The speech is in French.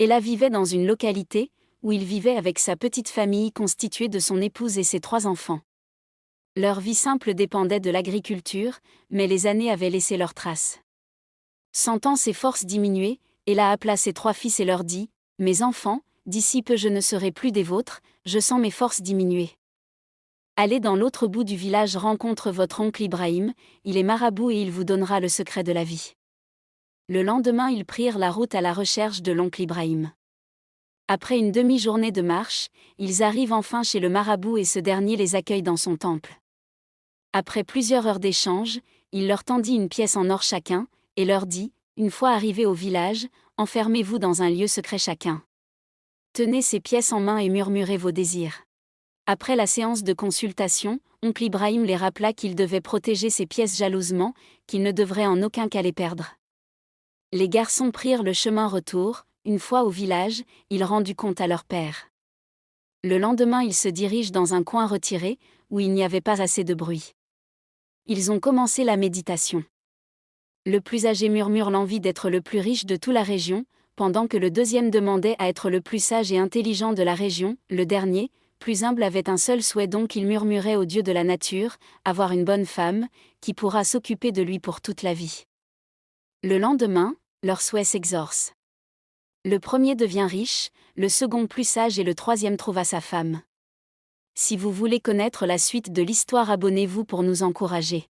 Ella vivait dans une localité, où il vivait avec sa petite famille constituée de son épouse et ses 3 enfants. Leur vie simple dépendait de l'agriculture, mais les années avaient laissé leurs traces. Sentant ses forces diminuer, Ella appela ses 3 fils et leur dit : « Mes enfants, d'ici peu je ne serai plus des vôtres, je sens mes forces diminuer. Allez dans l'autre bout du village rencontre votre oncle Ibrahim, il est marabout et il vous donnera le secret de la vie. » Le lendemain ils prirent la route à la recherche de l'oncle Ibrahim. Après une demi-journée de marche, ils arrivent enfin chez le marabout et ce dernier les accueille dans son temple. Après plusieurs heures d'échange, il leur tendit une pièce en or chacun, et leur dit : « Une fois arrivés au village, enfermez-vous dans un lieu secret chacun. Tenez ces pièces en main et murmurez vos désirs. » Après la séance de consultation, oncle Ibrahim les rappela qu'ils devaient protéger ces pièces jalousement, qu'ils ne devraient en aucun cas les perdre. Les garçons prirent le chemin retour. Une fois au village, ils rendent compte à leur père. Le lendemain ils se dirigent dans un coin retiré, où il n'y avait pas assez de bruit. Ils ont commencé la méditation. Le plus âgé murmure l'envie d'être le plus riche de toute la région, pendant que le deuxième demandait à être le plus sage et intelligent de la région. Le dernier, plus humble, avait un seul souhait, donc il murmurait au Dieu de la nature, avoir une bonne femme, qui pourra s'occuper de lui pour toute la vie. Le lendemain, leur souhait s'exauce. Le premier devient riche, le second plus sage et le troisième trouva sa femme. Si vous voulez connaître la suite de l'histoire, abonnez-vous pour nous encourager.